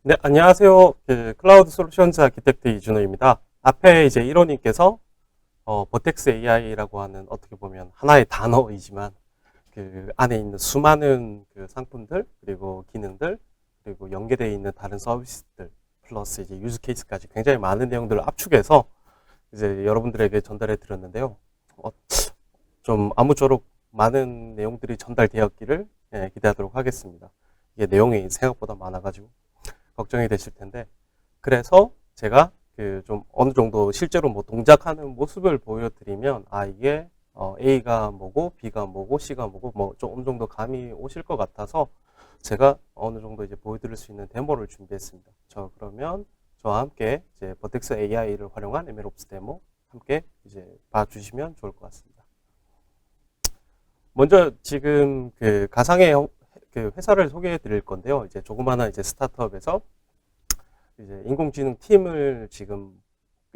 네, 안녕하세요. 클라우드 솔루션즈 아키텍트 이준호입니다. 앞에 이제 1호님께서 버텍스 AI라고 하는 어떻게 보면 하나의 단어이지만 그 안에 있는 수많은 그 상품들 그리고 기능들 그리고 연계되어 있는 다른 서비스들 플러스 이제 유즈 케이스까지 굉장히 많은 내용들을 압축해서 이제 여러분들에게 전달해 드렸는데요. 어, 좀 아무쪼록 많은 내용들이 전달되었기를 기대하도록 하겠습니다. 이게 내용이 생각보다 많아가지고 걱정이 되실 텐데, 그래서 제가 그 좀 어느 정도 실제로 뭐 동작하는 모습을 보여드리면 이게 A가 뭐고 B가 뭐고 C가 뭐고 뭐 좀 어느 정도 감이 오실 것 같아서 제가 어느 정도 이제 보여드릴 수 있는 데모를 준비했습니다. 그러면 저와 함께 이제 버텍스 AI를 활용한 MLOps 데모 함께 이제 봐주시면 좋을 것 같습니다. 먼저 지금 그 가상의 그 회사를 소개해 드릴 건데요. 이제 조그마한 이제 스타트업에서 이제 인공지능 팀을 지금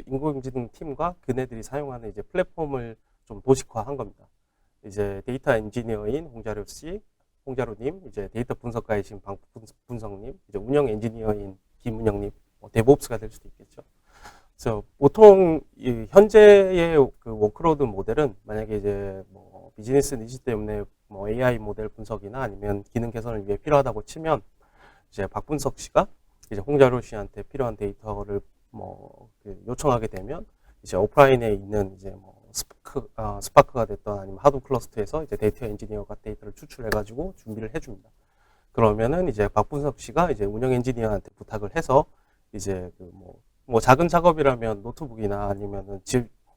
인공지능 팀과 그네들이 사용하는 이제 플랫폼을 좀 도식화한 겁니다. 이제 데이터 엔지니어인 홍자료 씨, 홍자료님, 이제 데이터 분석가이신 방분석님, 이제 운영 엔지니어인 김은영님, 데브옵스가 될 수도 있겠죠. 그래서 보통 현재의 그 워크로드 모델은 만약에 이제 뭐 비즈니스 니즈 때문에 뭐 AI 모델 분석이나 아니면 기능 개선을 위해 필요하다고 치면 이제 박분석 씨가 이제 홍자료 씨한테 필요한 데이터를 그 요청하게 되면 이제 오프라인에 있는 이제 뭐 스파크가 됐던 아니면 하드 클러스터에서 이제 데이터 엔지니어가 데이터를 추출해가지고 준비를 해줍니다. 그러면은 이제 박분석 씨가 이제 운영 엔지니어한테 부탁을 해서 이제 그 뭐 작은 작업이라면 노트북이나 아니면은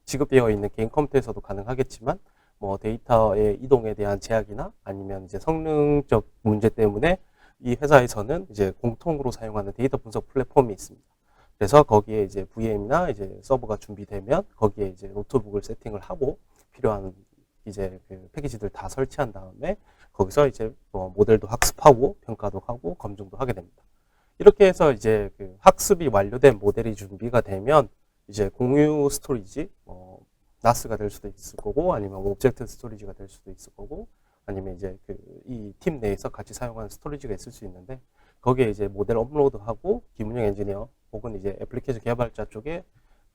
지급되어 있는 개인 컴퓨터에서도 가능하겠지만 뭐 데이터의 이동에 대한 제약이나 아니면 이제 성능적 문제 때문에 이 회사에서는 이제 공통으로 사용하는 데이터 분석 플랫폼이 있습니다. 그래서 거기에 이제 VM이나 이제 서버가 준비되면 거기에 이제 노트북을 세팅을 하고 필요한 이제 그 패키지들 다 설치한 다음에 거기서 이제 뭐 모델도 학습하고 평가도 하고 검증도 하게 됩니다. 이렇게 해서 이제 그 학습이 완료된 모델이 준비가 되면 이제 공유 스토리지, 나스가 될 수도 있을 거고 아니면 오브젝트 스토리지가 될 수도 있을 거고 아니면 이제 그 이 팀 내에서 같이 사용하는 스토리지가 있을 수 있는데 거기에 이제 모델 업로드하고 김운영 엔지니어 혹은 이제 애플리케이션 개발자 쪽에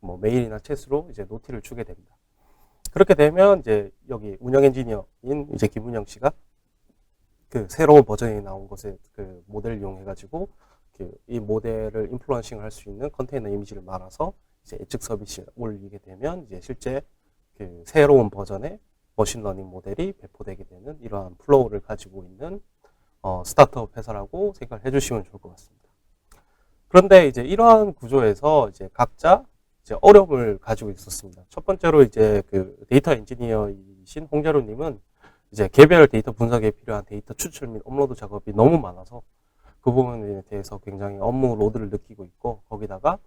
뭐 메일이나 챗으로 이제 노티를 주게 됩니다. 그렇게 되면 이제 여기 운영 엔지니어인 이제 김운영 씨가 그 새로운 버전이 나온 것에 그 모델을 이용해 가지고 이 모델을 인플루언싱을 할 수 있는 컨테이너 이미지를 말아서 이제 예측 서비스에 올리게 되면 이제 실제 그 새로운 버전의 머신러닝 모델이 배포되게 되는 이러한 플로우를 가지고 있는 스타트업 회사라고 생각을 해주시면 좋을 것 같습니다. 그런데 이제 이러한 구조에서 이제 각자 이제 어려움을 가지고 있었습니다. 첫 번째로 이제 그 데이터 엔지니어이신 홍자루님은 이제 개별 데이터 분석에 필요한 데이터 추출 및 업로드 작업이 너무 많아서 그 부분에 대해서 굉장히 업무 로드를 느끼고 있고 거기다가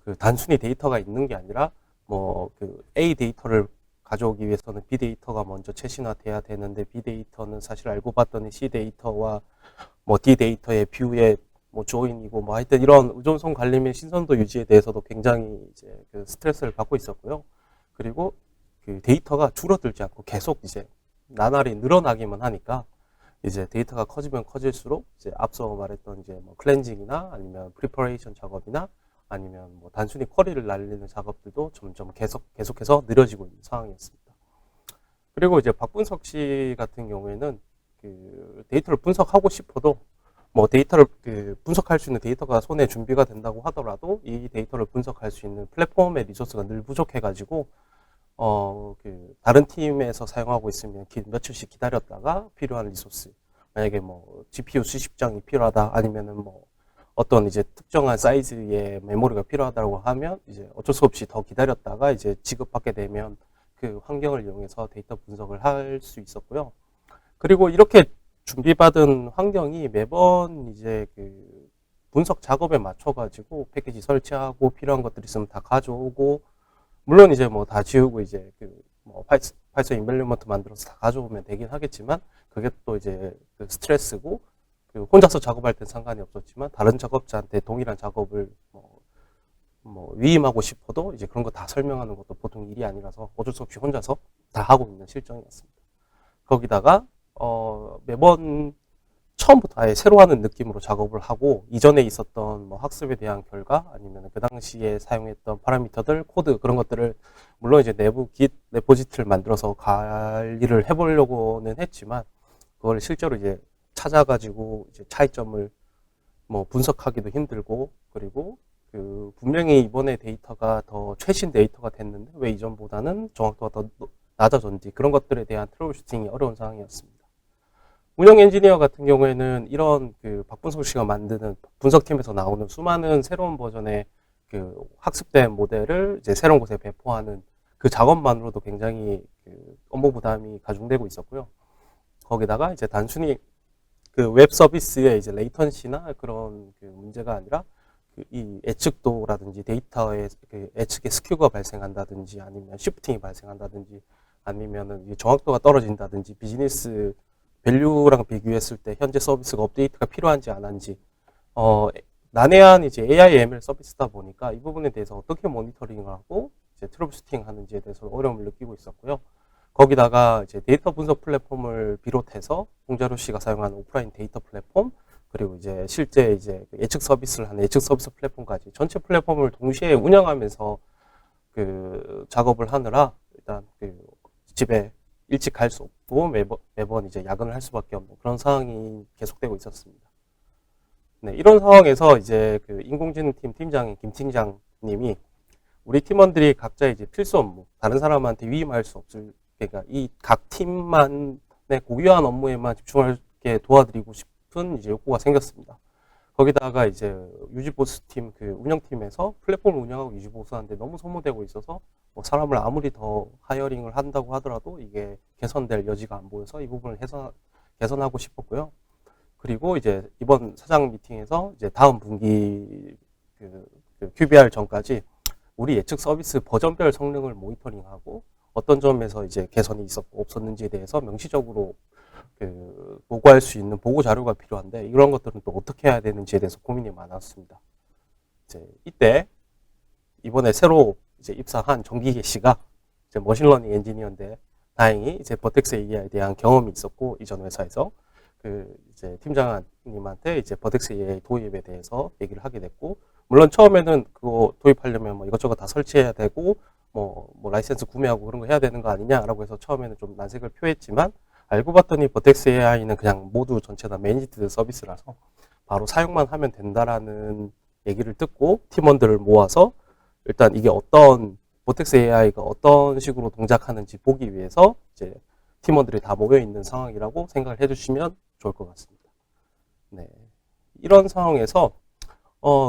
그 단순히 데이터가 있는 게 아니라 뭐 그 A 데이터를 가져오기 위해서는 B 데이터가 먼저 최신화돼야 되는데 B 데이터는 사실 알고 봤더니 C 데이터와 뭐 D 데이터의 뷰의 뭐 조인이고 뭐 하여튼 이런 의존성 관리 및 신선도 유지에 대해서도 굉장히 이제 그 스트레스를 받고 있었고요. 그리고 그 데이터가 줄어들지 않고 계속 이제 나날이 늘어나기만 하니까 이제 데이터가 커지면 커질수록 이제 앞서 말했던 이제 뭐 클렌징이나 아니면 프리퍼레이션 작업이나 아니면 뭐 단순히 쿼리를 날리는 작업들도 점점 계속해서 느려지고 있는 상황이었습니다. 그리고 이제 박분석 씨 같은 경우에는 그 데이터를 분석하고 싶어도 뭐 데이터를 그 분석할 수 있는 데이터가 손에 준비가 된다고 하더라도 이 데이터를 분석할 수 있는 플랫폼의 리소스가 늘 부족해가지고 그 다른 팀에서 사용하고 있으면 며칠씩 기다렸다가 필요한 리소스 만약에 뭐 GPU 수십 장이 필요하다 아니면은 뭐 어떤 이제 특정한 사이즈의 메모리가 필요하다고 하면 이제 어쩔 수 없이 더 기다렸다가 이제 지급받게 되면 그 환경을 이용해서 데이터 분석을 할 수 있었고요. 그리고 이렇게 준비받은 환경이 매번 이제 그 분석 작업에 맞춰가지고 패키지 설치하고 필요한 것들 있으면 다 가져오고 물론 이제 뭐 다 지우고 이제 그뭐 파이썬 인벨리먼트 만들어서 다 가져오면 되긴 하겠지만 그게 또 이제 그 스트레스고 그 혼자서 작업할 땐 상관이 없었지만 다른 작업자한테 동일한 작업을 뭐 위임하고 싶어도 이제 그런 거 다 설명하는 것도 보통 일이 아니라서 어쩔 수 없이 혼자서 다 하고 있는 실정이었습니다. 거기다가 매번 처음부터 아예 새로 하는 느낌으로 작업을 하고 이전에 있었던 뭐 학습에 대한 결과 아니면 그 당시에 사용했던 파라미터들, 코드 그런 것들을 물론 이제 내부 git 레포지트를 만들어서 관리를 해보려고는 했지만 그걸 실제로 이제 찾아가지고 이제 차이점을 뭐 분석하기도 힘들고 그리고 그 분명히 이번에 데이터가 더 최신 데이터가 됐는데 왜 이전보다는 정확도가 더 낮아졌는지 그런 것들에 대한 트러블 슈팅이 어려운 상황이었습니다. 운영 엔지니어 같은 경우에는 이런 그 박분석 씨가 만드는 분석팀에서 나오는 수많은 새로운 버전의 그 학습된 모델을 이제 새로운 곳에 배포하는 그 작업만으로도 굉장히 그 업무 부담이 가중되고 있었고요. 거기다가 이제 단순히 그 웹 서비스의 이제 레이턴시나 그런 그 문제가 아니라 그 이 예측도라든지 데이터의 그 예측의 스큐가 발생한다든지 아니면 시프팅이 발생한다든지 아니면은 정확도가 떨어진다든지 비즈니스 밸류랑 비교했을 때 현재 서비스가 업데이트가 필요한지 안 한지 난해한 이제 AI ML 서비스다 보니까 이 부분에 대해서 어떻게 모니터링을 하고 이제 트러블 슈팅 하는지에 대해서 어려움을 느끼고 있었고요. 거기다가 이제 데이터 분석 플랫폼을 비롯해서 홍자루 씨가 사용하는 오프라인 데이터 플랫폼 그리고 이제 실제 이제 예측 서비스를 하는 예측 서비스 플랫폼까지 전체 플랫폼을 동시에 운영하면서 그 작업을 하느라 일단 그 집에 일찍 갈 수 없고 매번 이제 야근을 할 수밖에 없는 그런 상황이 계속되고 있었습니다. 네, 이런 상황에서 이제 그 인공지능팀 팀장인 김 팀장님이 우리 팀원들이 각자 이제 필수 업무, 다른 사람한테 위임할 수 없을, 그러니까 이 각 팀만의 고유한 업무에만 집중하게 도와드리고 싶은 이제 욕구가 생겼습니다. 거기다가 이제 유지보수 팀, 그 운영팀에서 플랫폼을 운영하고 유지보수하는데 너무 소모되고 있어서 뭐 사람을 아무리 더 하이어링을 한다고 하더라도 이게 개선될 여지가 안 보여서 이 부분을 개선하고 싶었고요. 그리고 이제 이번 사장 미팅에서 이제 다음 분기 그 QBR 전까지 우리 예측 서비스 버전별 성능을 모니터링하고 어떤 점에서 이제 개선이 있었고 없었는지에 대해서 명시적으로 그 보고할 수 있는 보고 자료가 필요한데 이런 것들은 또 어떻게 해야 되는지에 대해서 고민이 많았습니다. 이제 이때 이번에 새로 이제 입사한 정기계 씨가 이제 머신러닝 엔지니어인데 다행히 이제 버텍스 AI에 대한 경험이 있었고 이전 회사에서 그 이제 팀장님한테 이제 버텍스 AI 도입에 대해서 얘기를 하게 됐고 물론 처음에는 그거 도입하려면 뭐 이것저것 다 설치해야 되고 뭐 라이센스 구매하고 그런 거 해야 되는 거 아니냐라고 해서 처음에는 좀 난색을 표했지만 알고 봤더니 버텍스 AI는 그냥 모두 전체 다 매니지드 서비스라서 바로 사용만 하면 된다라는 얘기를 듣고 팀원들을 모아서 일단 이게 어떤 버텍스 AI가 어떤 식으로 동작하는지 보기 위해서 이제 팀원들이 다 모여 있는 상황이라고 생각을 해주시면 좋을 것 같습니다. 네, 이런 상황에서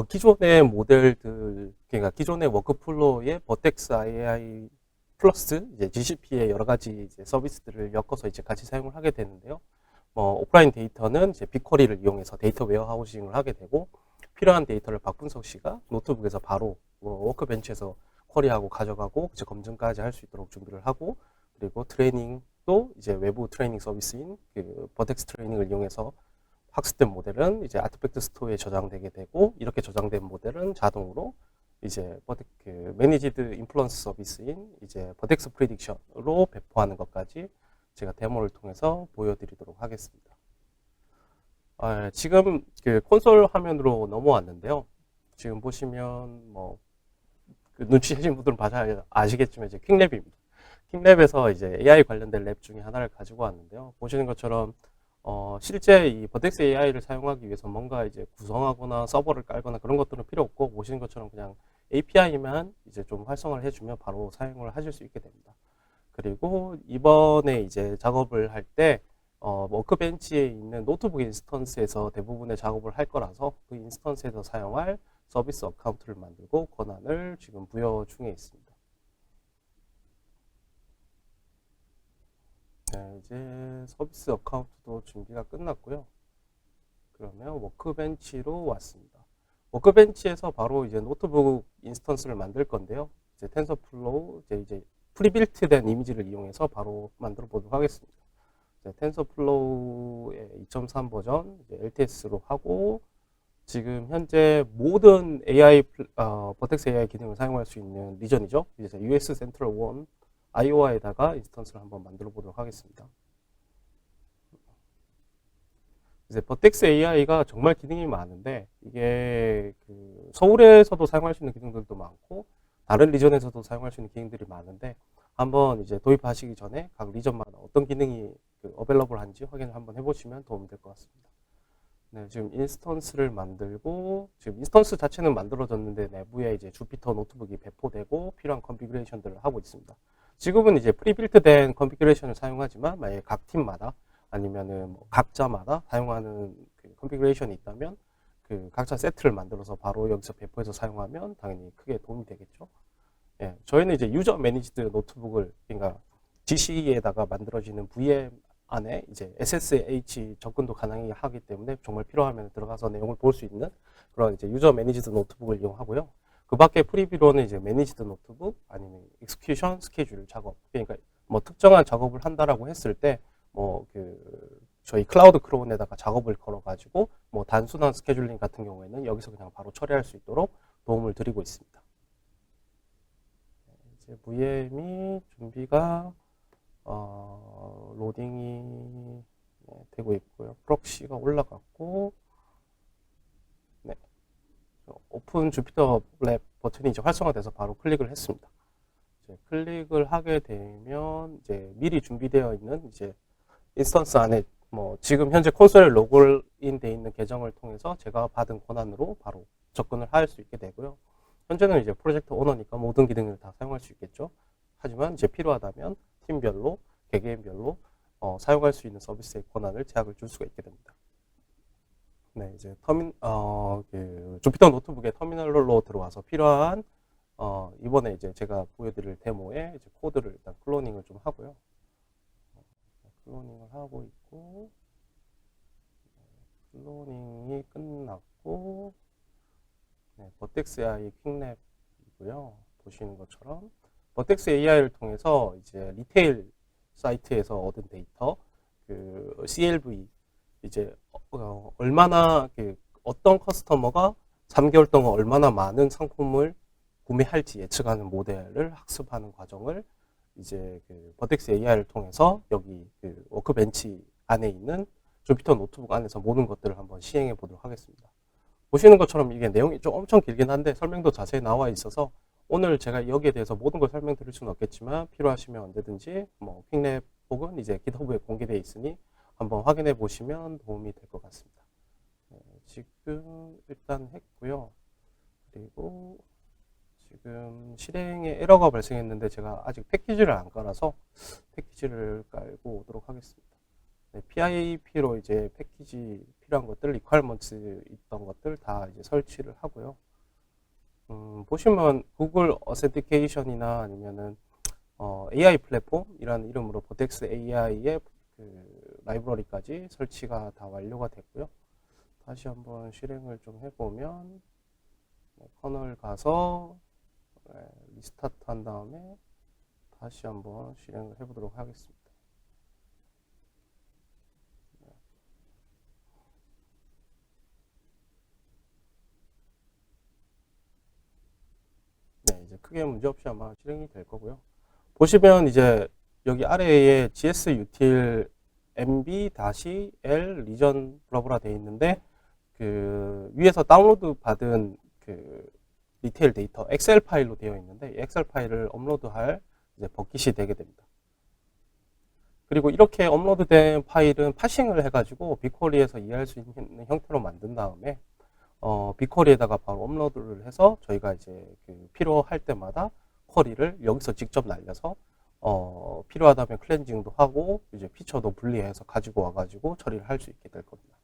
기존의 모델들, 그러니까 기존의 워크플로우의 버텍스 AI 플러스 이제 GCP의 여러 가지 이제 서비스들을 엮어서 이제 같이 사용을 하게 되는데요. 오프라인 데이터는 이제 빅쿼리를 이용해서 데이터 웨어하우싱을 하게 되고 필요한 데이터를 박분석 씨가 노트북에서 바로 워크벤치에서 쿼리하고 가져가고 이제 검증까지 할 수 있도록 준비를 하고 그리고 트레이닝도 이제 외부 트레이닝 서비스인 그 버텍스 트레이닝을 이용해서 학습된 모델은 이제 아티팩트 스토어에 저장되게 되고 이렇게 저장된 모델은 자동으로 이제 그 매니지드 인플루언스 서비스인 이제 버텍스 프리딕션으로 배포하는 것까지 제가 데모를 통해서 보여드리도록 하겠습니다. 지금 그 콘솔 화면으로 넘어왔는데요. 지금 보시면 그 눈치채신 분들은 봐서 아시겠지만 이제 퀵랩입니다. 퀵랩에서 이제 AI 관련된 랩 중에 하나를 가지고 왔는데요. 보시는 것처럼 실제 이 버텍스 AI를 사용하기 위해서 뭔가 이제 구성하거나 서버를 깔거나 그런 것들은 필요 없고 보시는 것처럼 그냥 API만 이제 좀 활성화를 해주면 바로 사용을 하실 수 있게 됩니다. 그리고 이번에 이제 작업을 할 때 워크벤치에 있는 노트북 인스턴스에서 대부분의 작업을 할 거라서 그 인스턴스에서 사용할 서비스 어카운트를 만들고 권한을 지금 부여 중에 있습니다. 네, 이제 서비스 어카운트도 준비가 끝났고요. 그러면 워크벤치로 왔습니다. 워크벤치에서 바로 이제 노트북 인스턴스를 만들 건데요. 이제 텐서플로우 이제 프리빌트된 이미지를 이용해서 바로 만들어 보도록 하겠습니다. 텐서플로우의 2.3 버전 LTS로 하고 지금 현재 모든 AI 버텍스 AI 기능을 사용할 수 있는 리전이죠. 이제 US 센트럴 1 아이오와에다가 인스턴스를 한번 만들어 보도록 하겠습니다. 이제 버텍스 AI가 정말 기능이 많은데 이게 그 서울에서도 사용할 수 있는 기능들도 많고 다른 리전에서도 사용할 수 있는 기능들이 많은데 한번 이제 도입하시기 전에 각 리전마다 어떤 기능이 그 어벨러블한지 확인을 한번 해보시면 도움이 될 것 같습니다. 네, 지금 인스턴스를 만들고 지금 인스턴스 자체는 만들어졌는데 내부에 이제 주피터 노트북이 배포되고 필요한 컨피그레이션들을 하고 있습니다. 지금은 이제 프리빌트된 컨피그레이션을 사용하지만 만약에 각 팀마다 아니면은 뭐 각자마다 사용하는 그 컨피그레이션이 있다면 그 각자 세트를 만들어서 바로 여기서 배포해서 사용하면 당연히 크게 도움이 되겠죠. 예, 저희는 이제 유저 매니지드 노트북을 그러니까 GC에다가 만들어지는 VM 안에 이제 SSH 접근도 가능하기 때문에 정말 필요하면 들어가서 내용을 볼 수 있는 그런 이제 유저 매니지드 노트북을 이용하고요. 그 밖에 프리뷰로는 이제 매니지드 노트북 아니면 익스큐션 스케줄 작업 그러니까 뭐 특정한 작업을 한다라고 했을 때 뭐 그 저희 클라우드 크론에다가 작업을 걸어 가지고 뭐 단순한 스케줄링 같은 경우에는 여기서 그냥 바로 처리할 수 있도록 도움을 드리고 있습니다. 이제 VM이 준비가 로딩이 되고 있고요. 프록시가 올라갔고, 네, 오픈 주피터 랩 버튼이 이제 활성화돼서 바로 클릭을 했습니다. 이제 클릭을 하게 되면 이제 미리 준비되어 있는 이제 인스턴스 안에 뭐 지금 현재 콘솔에 로그인 돼 있는 계정을 통해서 제가 받은 권한으로 바로 접근을 할 수 있게 되고요. 현재는 이제 프로젝트 오너니까 모든 기능을 다 사용할 수 있겠죠. 하지만 이제 필요하다면 팀별로 개개인별로 사용할 수 있는 서비스의 권한을 제약을 줄 수가 있게 됩니다. 네, 이제 그 주피터 노트북의 터미널로 들어와서 필요한 이번에 이제 제가 보여드릴 데모에 이제 코드를 일단 클로닝을 좀 하고요. 클로닝을 하고 있고 클로닝이 끝났고 네, 버텍스 AI 퀵랩이고요. 보시는 것처럼 버텍스 AI를 통해서 이제 리테일 사이트에서 얻은 데이터, 그 CLV 이제 얼마나 어떤 커스터머가 3개월 동안 얼마나 많은 상품을 구매할지 예측하는 모델을 학습하는 과정을 이제 그 버텍스 AI를 통해서 여기 그 워크벤치 안에 있는 주피터 노트북 안에서 모든 것들을 한번 시행해 보도록 하겠습니다. 보시는 것처럼 이게 내용이 좀 엄청 길긴 한데 설명도 자세히 나와 있어서 오늘 제가 여기에 대해서 모든 걸 설명드릴 수는 없겠지만 필요하시면 언제든지 뭐 퀵랩 혹은 이제 GitHub에 공개되어 있으니 한번 확인해 보시면 도움이 될 것 같습니다. 네, 지금 일단 했고요. 그리고 지금 실행에 에러가 발생했는데 제가 아직 패키지를 안 깔아서 패키지를 깔고 오도록 하겠습니다. 네, PIP로 이제 패키지 필요한 것들, 리퀘어먼트 있던 것들 다 이제 설치를 하고요. 보시면 구글 어센티케이션이나 아니면은 AI 플랫폼이라는 이름으로 버텍스 AI의 그 라이브러리까지 설치가 다 완료가 됐고요. 다시 한번 실행을 좀 해보면 커널 가서 리스타트 한 다음에 다시 한번 실행을 해보도록 하겠습니다. 네, 이제 크게 문제없이 아마 실행이 될 거고요. 보시면 이제 여기 아래에 GSUtil MB-L 리전 블라블라 되어 있는데 그 위에서 다운로드 받은 그 디테일 데이터 엑셀 파일로 되어 있는데 이 엑셀 파일을 업로드할 이제 버킷이 되게 됩니다. 그리고 이렇게 업로드된 파일은 파싱을 해가지고 빅쿼리에서 이해할 수 있는 형태로 만든 다음에 빅쿼리에다가 바로 업로드를 해서 저희가 이제 그 필요할 때마다 쿼리를 여기서 직접 날려서 필요하다면 클렌징도 하고 이제 피처도 분리해서 가지고 와가지고 처리를 할 수 있게 될 겁니다.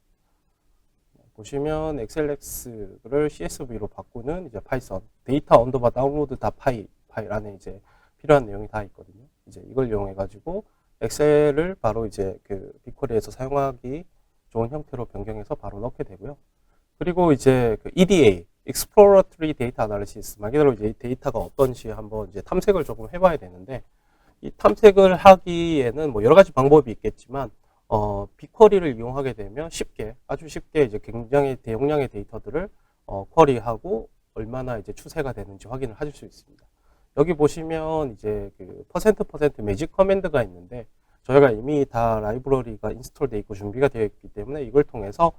보시면 XLX를 CSV로 바꾸는 이제 파이썬 데이터 언더바 다운로드 다 파일 안에 이제 필요한 내용이 다 있거든요. 이제 이걸 이용해 가지고 엑셀을 바로 이제 그 빅쿼리에서 사용하기 좋은 형태로 변경해서 바로 넣게 되고요. 그리고 이제 그 EDA Exploratory Data Analysis 말 그대로 이제 데이터가 어떤지 한번 이제 탐색을 조금 해봐야 되는데 이 탐색을 하기에는 뭐 여러 가지 방법이 있겠지만 빅쿼리를 이용하게 되면 쉽게 아주 쉽게 이제 굉장히 대용량의 데이터들을 쿼리하고 얼마나 이제 추세가 되는지 확인을 하실 수 있습니다. 여기 보시면 이제 그 %% 매직 커맨드가 있는데 저희가 이미 다 라이브러리가 인스톨되어 있고 준비가 되어 있기 때문에 이걸 통해서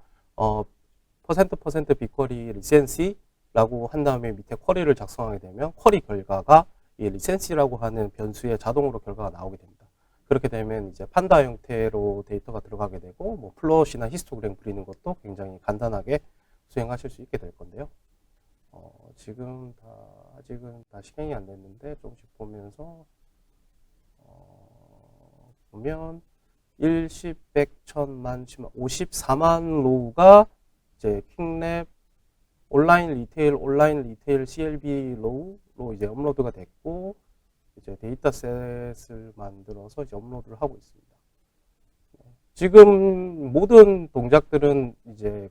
퍼센트 빅쿼리 리센시라고 한 다음에 밑에 쿼리를 작성하게 되면 쿼리 결과가 이 리센시라고 하는 변수에 자동으로 결과가 나오게 됩니다. 그렇게 되면 이제 판다 형태로 데이터가 들어가게 되고 뭐 플롯이나 히스토그램 그리는 것도 굉장히 간단하게 수행하실 수 있게 될 건데요. 지금 아직은 다 실행이 안 됐는데 조금씩 보면서 보면 1, 10, 100, 1000만, 10만, 54만 로우가 이제 킹랩 온라인 리테일 CLB 로우로 이제 업로드가 됐고 이제 데이터셋을 만들어서 이제 업로드를 하고 있습니다. 지금 모든 동작들은 이제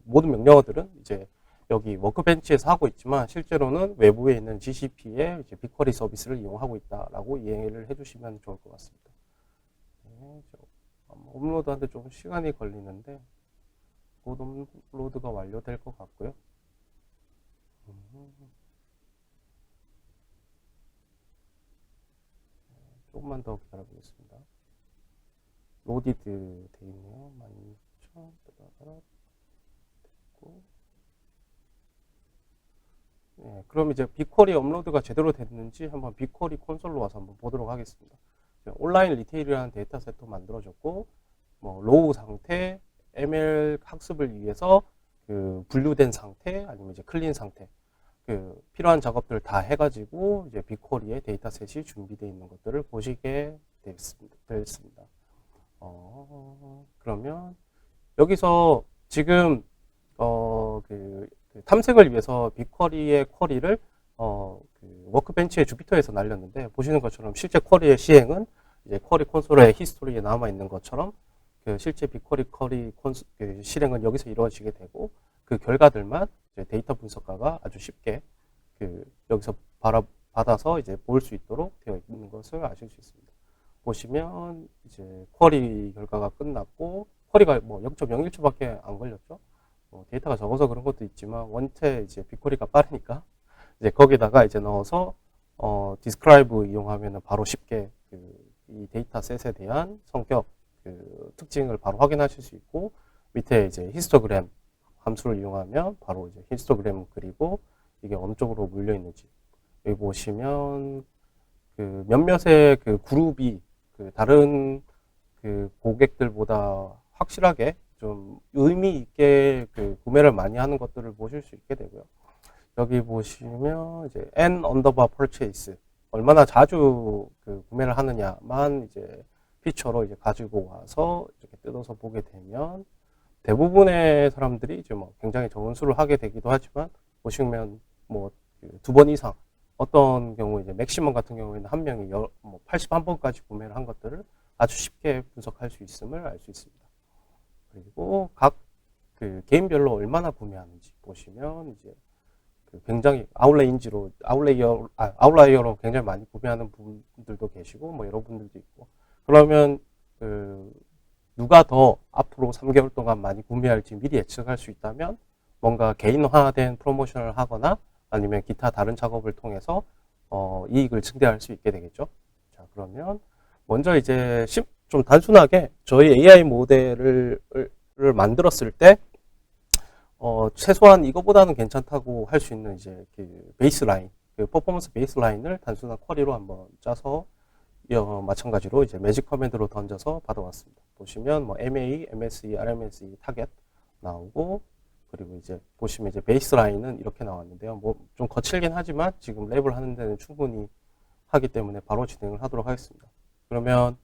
모든 명령어들은 이제 여기 워크벤치에서 하고 있지만 실제로는 외부에 있는 GCP의 이제 빅쿼리 서비스를 이용하고 있다라고 이해를 해주시면 좋을 것 같습니다. 업로드하는데 좀 시간이 걸리는데 곧 업로드가 완료될 것 같고요. 조금만 더 기다려보겠습니다. 로디드 돼 있네요. 16,000 됐고. 네, 그럼 이제 빅쿼리 업로드가 제대로 됐는지 한번 빅쿼리 콘솔로 와서 한번 보도록 하겠습니다. 온라인 리테일이라는 데이터셋도 만들어졌고, 뭐 로우 상태, ML 학습을 위해서 분류된 상태, 아니면 이제 클린 상태, 필요한 작업들 다 해가지고 이제 빅쿼리의 데이터셋이 준비되어 있는 것들을 보시게 됐습니다. 그러면 여기서 지금 탐색을 위해서 빅쿼리의 쿼리를 워크벤치의 주피터에서 날렸는데 보시는 것처럼 실제 쿼리의 시행은 이제 쿼리 콘솔의 히스토리에 남아 있는 것처럼 실제 빅쿼리 실행은 여기서 이루어지게 되고 그 결과들만 이제 데이터 분석가가 아주 쉽게 여기서 받아서 이제 볼 수 있도록 되어 있는 것을 아실 수 있습니다. 보시면 이제 쿼리 결과가 끝났고 쿼리가 뭐 0.01초밖에 안 걸렸죠. 데이터가 적어서 그런 것도 있지만 원체 이제 빅쿼리가 빠르니까 이제 거기다가 이제 넣어서 디스크라이브 이용하면 바로 쉽게 이 데이터셋에 대한 성격 특징을 바로 확인하실 수 있고 밑에 이제 히스토그램 함수를 이용하면 바로 이제 히스토그램 그리고 이게 어느 쪽으로 물려 있는지 여기 보시면 몇몇의 그룹이 다른 고객들보다 확실하게 좀 의미 있게 구매를 많이 하는 것들을 보실 수 있게 되고요. 여기 보시면 이제 n 언더바 purchase 얼마나 자주 구매를 하느냐만 이제 피처로 이제 가지고 와서 이렇게 뜯어서 보게 되면 대부분의 사람들이 이제 뭐 굉장히 적은 수를 하게 되기도 하지만 보시면 뭐 2번 이상 어떤 경우 이제 맥시멈 같은 경우에는 한 명이 81번까지 구매를 한 것들을 아주 쉽게 분석할 수 있음을 알 수 있습니다. 그리고 각 개인별로 얼마나 구매하는지 보시면 이제 굉장히 아웃라이어로 굉장히 많이 구매하는 분들도 계시고 뭐 여러분들도 있고 그러면 누가 더 앞으로 3개월 동안 많이 구매할지 미리 예측할 수 있다면 뭔가 개인화된 프로모션을 하거나 아니면 기타 다른 작업을 통해서 이익을 증대할 수 있게 되겠죠. 자, 그러면 먼저 이제 좀 단순하게 저희 AI 모델을 만들었을 때 최소한 이거보다는 괜찮다고 할 수 있는 이제 베이스라인, 퍼포먼스 베이스라인을 단순한 쿼리로 한번 짜서 마찬가지로 이제 매직 커맨드로 던져서 받아왔습니다. 보시면 뭐 MA, MSE, RMSE 타겟 나오고 그리고 이제 보시면 이제 베이스라인은 이렇게 나왔는데요. 뭐 좀 거칠긴 하지만 지금 랩을 하는 데는 충분히 하기 때문에 바로 진행을 하도록 하겠습니다. 그러면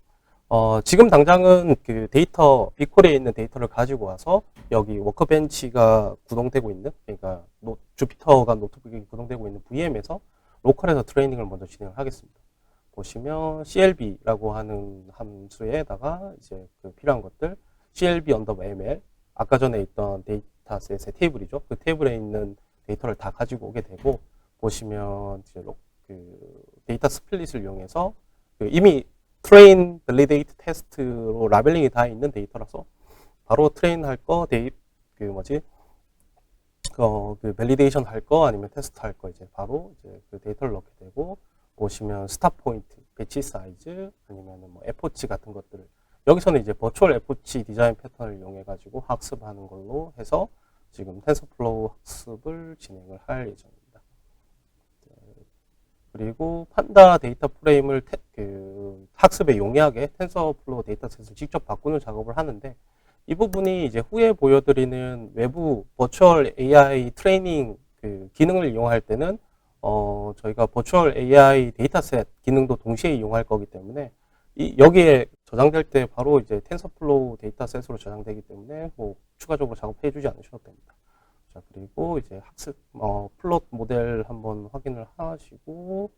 지금 당장은 데이터 빅쿼리에 있는 데이터를 가지고 와서 여기 워크벤치가 구동되고 있는 그러니까 주피터가 노트북이 구동되고 있는 VM에서 로컬에서 트레이닝을 먼저 진행을 하겠습니다. 보시면 CLB라고 하는 함수에다가 이제 필요한 것들 CLB 언더바 ML 아까 전에 있던 데이터셋의 테이블이죠. 그 테이블에 있는 데이터를 다 가지고 오게 되고 보시면 이제 데이터 스플릿을 이용해서 이미 트레인, 밸리데이트, 테스트로 라벨링이 다 있는 데이터라서 바로 트레인 할 거, 밸리데이션 할 거 아니면 테스트 할 거 이제 바로 이제 데이터를 넣게 되고 보시면 스탑 포인트, 배치 사이즈, 아니면 뭐 F치 같은 것들을 여기서는 이제 버추얼 F치 디자인 패턴을 이용해 가지고 학습하는 걸로 해서 지금 텐서플로우 학습을 진행을 할 예정입니다. 그리고 판다 데이터 프레임을 학습에 용이하게 텐서플로우 데이터셋을 직접 바꾸는 작업을 하는데, 이 부분이 이제 후에 보여드리는 외부 버추얼 AI 트레이닝 기능을 이용할 때는 저희가 버추얼 AI 데이터셋 기능도 동시에 이용할 거기 때문에 여기에 저장될 때 바로 이제 텐서플로우 데이터셋으로 저장되기 때문에 뭐 추가적으로 작업해 주지 않으셔도 됩니다. 자, 그리고 이제 학습 플롯 모델 한번 확인을 하시고,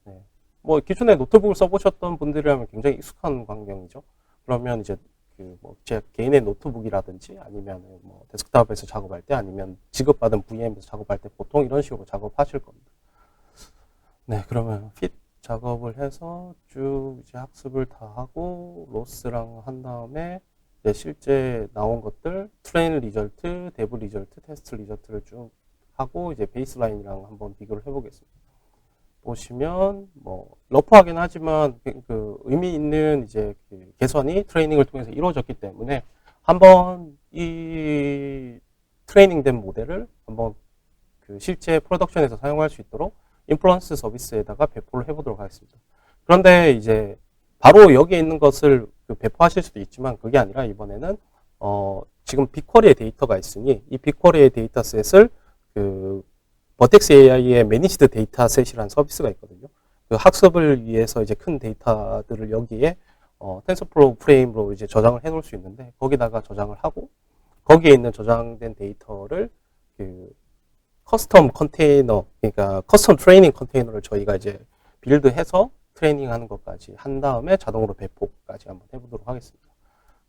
네. 뭐 기존에 노트북을 써보셨던 분들이라면 굉장히 익숙한 광경이죠. 그러면 이제 제 개인의 노트북이라든지 아니면 뭐 데스크탑에서 작업할 때 아니면 지급받은 VM에서 작업할 때 보통 이런 식으로 작업하실 겁니다. 네, 그러면 핏 작업을 해서 쭉 이제 학습을 다 하고 로스랑 한 다음에 이제 실제 나온 것들 트레인 리절트, 데브 리절트, 테스트 리절트를 쭉 하고 이제 베이스라인이랑 한번 비교를 해보겠습니다. 보시면 뭐 러프하긴 하지만 의미 있는 이제 개선이 트레이닝을 통해서 이루어졌기 때문에 한번 이 트레이닝된 모델을 한번 실제 프로덕션에서 사용할 수 있도록 인플루언스 서비스에다가 배포를 해보도록 하겠습니다. 그런데 이제 바로 여기에 있는 것을 배포하실 수도 있지만 그게 아니라 이번에는 지금 빅쿼리의 데이터가 있으니 이 빅쿼리의 데이터셋을 버텍스 AI의 매니지드 데이터셋이라는 서비스가 있거든요. 그 학습을 위해서 이제 큰 데이터들을 여기에 텐서플로우 프레임으로 이제 저장을 해 놓을 수 있는데, 거기다가 저장을 하고 거기에 있는 저장된 데이터를 커스텀 컨테이너, 그러니까 커스텀 트레이닝 컨테이너를 저희가 이제 빌드해서 트레이닝 하는 것까지 한 다음에 자동으로 배포까지 한번 해보도록 하겠습니다.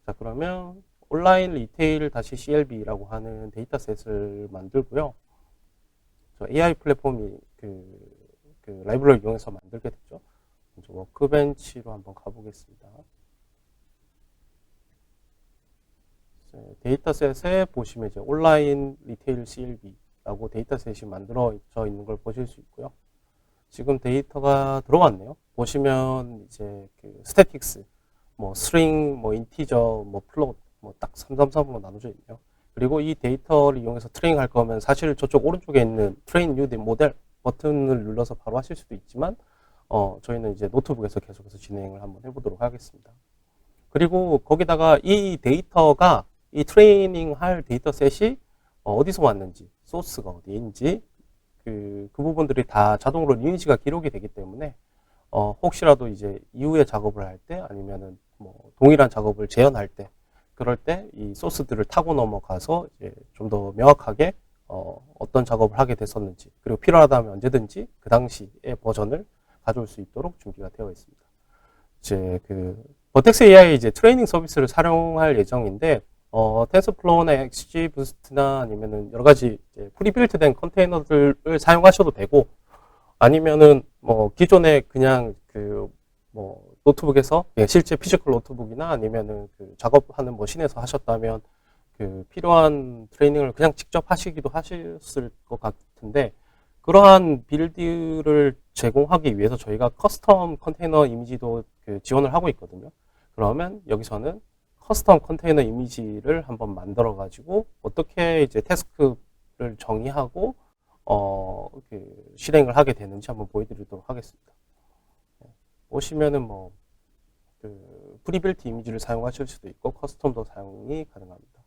자, 그러면 온라인 리테일 다시 CLB라고 하는 데이터셋을 만들고요. 저 AI 플랫폼이 라이브러리를 이용해서 만들게 됐죠. 먼저 워크벤치로 한번 가보겠습니다. 데이터셋에 보시면 이제 온라인 리테일 CLB라고 데이터셋이 만들어져 있는 걸 보실 수 있고요. 지금 데이터가 들어왔네요. 보시면 이제 스태틱스, 뭐 스트링, 뭐 인티저, 뭐 플롯, 뭐 딱 333으로 나눠져 있네요. 그리고 이 데이터를 이용해서 트레이닝 할 거면 사실 저쪽 오른쪽에 있는 트레인 뉴 모델 버튼을 눌러서 바로 하실 수도 있지만 저희는 이제 노트북에서 계속해서 진행을 한번 해보도록 하겠습니다. 그리고 거기다가 이 데이터가 이 트레이닝 할 데이터셋이 어디서 왔는지, 소스가 어디인지 그 부분들이 다 자동으로 리니지가 기록이 되기 때문에 혹시라도 이제 이후에 작업을 할 때 아니면은 뭐 동일한 작업을 재현할 때 그럴 때 이 소스들을 타고 넘어가서 이제 좀 더 명확하게 어떤 작업을 하게 됐었는지, 그리고 필요하다면 언제든지 그 당시의 버전을 가져올 수 있도록 준비가 되어 있습니다. 이제 버텍스 AI 이제 트레이닝 서비스를 사용할 예정인데 텐서플로우나 XGBoost나 아니면은 여러 가지 프리빌트된 컨테이너들을 사용하셔도 되고, 아니면은 뭐 기존에 그냥 뭐 노트북에서 실제 피지컬 노트북이나 아니면은 작업하는 머신에서 하셨다면 필요한 트레이닝을 그냥 직접 하시기도 하셨을 것 같은데, 그러한 빌드를 제공하기 위해서 저희가 커스텀 컨테이너 이미지도 지원을 하고 있거든요. 그러면 여기서는 커스텀 컨테이너 이미지를 한번 만들어 가지고 어떻게 이제 태스크를 정의하고 실행을 하게 되는지 한번 보여드리도록 하겠습니다. 보시면은 뭐 프리빌트 이미지를 사용하실 수도 있고 커스텀도 사용이 가능합니다.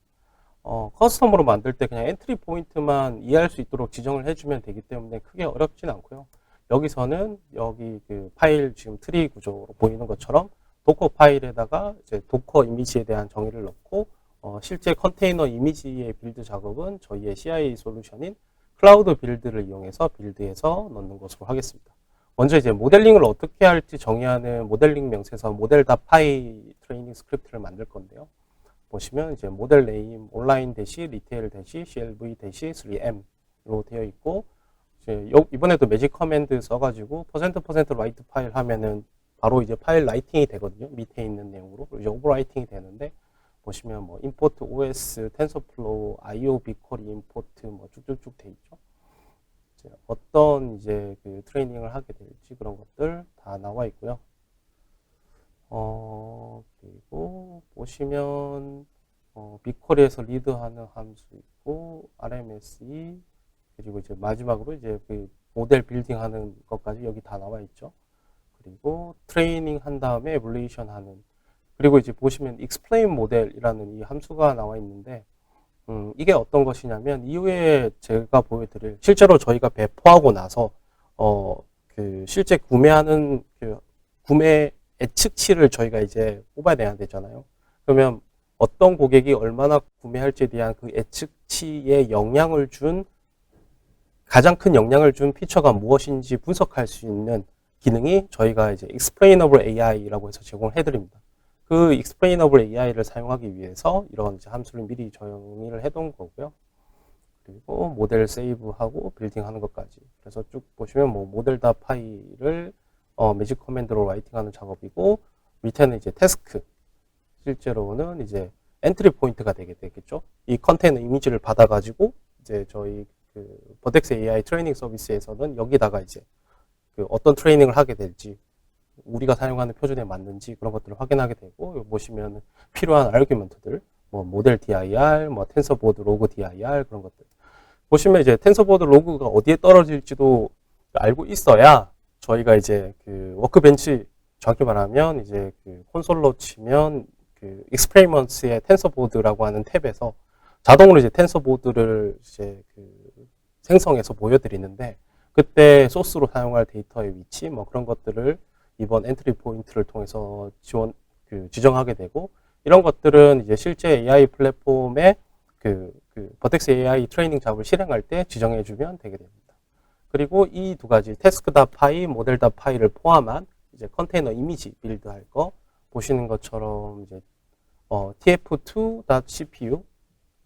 커스텀으로 만들 때 그냥 엔트리 포인트만 이해할 수 있도록 지정을 해주면 되기 때문에 크게 어렵진 않고요. 여기서는 여기 파일 지금 트리 구조로 보이는 것처럼 도커 파일에다가 이제 도커 이미지에 대한 정의를 넣고 실제 컨테이너 이미지의 빌드 작업은 저희의 CI 솔루션인 클라우드 빌드를 이용해서 빌드해서 넣는 것으로 하겠습니다. 먼저 이제 모델링을 어떻게 할지 정의하는 모델링 명세서 모델.py 트레이닝 스크립트를 만들 건데요. 보시면 이제 모델 네임 온라인 대시 리테일 대시 CLV 대시 3M로 되어 있고, 이제 이번에도 매직 커맨드 써가지고 %% 라이트 파일 하면은 바로 이제 파일 라이팅이 되거든요. 밑에 있는 내용으로 이제 오버라이팅이 되는데, 보시면 뭐 import OS, TensorFlow, IO 빅쿼리 임포트 뭐 쭉쭉쭉 돼 있죠. 이제 어떤 이제 그 트레이닝을 하게 될지 그런 것들 다 나와 있고요. 그리고 보시면 빅쿼리에서 리드하는 함수 있고 RMSE 그리고 이제 마지막으로 이제 그 모델 빌딩하는 것까지 여기 다 나와 있죠. 그리고 트레이닝 한 다음에 에볼루이션 하는 그리고 이제 보시면 explain 모델이라는 이 함수가 나와 있는데 이게 어떤 것이냐면 이후에 제가 보여드릴 실제로 저희가 배포하고 나서 그 실제 구매하는 그 구매 예측치를 저희가 이제 뽑아내야 되잖아요. 그러면 어떤 고객이 얼마나 구매할지에 대한 그 예측치에 영향을 준 가장 큰 영향을 준 피처가 무엇인지 분석할 수 있는 기능이 저희가 이제 explainable AI라고 해서 제공을 해드립니다. 그 explainable AI를 사용하기 위해서 이런 이제 함수를 미리 정의를 해둔 거고요. 그리고 모델 세이브하고 빌딩하는 것까지. 그래서 쭉 보시면 뭐 모델.py 파일을 매직 커맨드로 라이팅하는 작업이고 밑에는 이제 태스크. 실제로는 이제 엔트리 포인트가 되겠죠. 이 컨테이너 이미지를 받아가지고 이제 저희 그 버텍스 AI 트레이닝 서비스에서는 여기다가 이제 그 어떤 트레이닝을 하게 될지 우리가 사용하는 표준에 맞는지 그런 것들을 확인하게 되고 여기 보시면 필요한 아르규먼트들 뭐 모델 dir, 뭐 텐서보드 로그 dir 그런 것들 보시면 이제 텐서보드 로그가 어디에 떨어질지도 알고 있어야 저희가 이제 그 워크벤치 정확히 말하면 이제 그 콘솔로 치면 그 익스페리먼트의 텐서보드라고 하는 탭에서 자동으로 이제 텐서보드를 이제 그 생성해서 보여드리는데 그때 소스로 사용할 데이터의 위치 뭐 그런 것들을 이번 엔트리 포인트를 통해서 지정하게 되고 이런 것들은 이제 실제 AI 플랫폼에 그 버텍스 AI 트레이닝 작업을 실행할 때 지정해주면 되게 됩니다. 그리고 이 두 가지 태스크.py, 모델.py를 포함한 이제 컨테이너 이미지 빌드할 거 보시는 것처럼 이제 tf2.cpu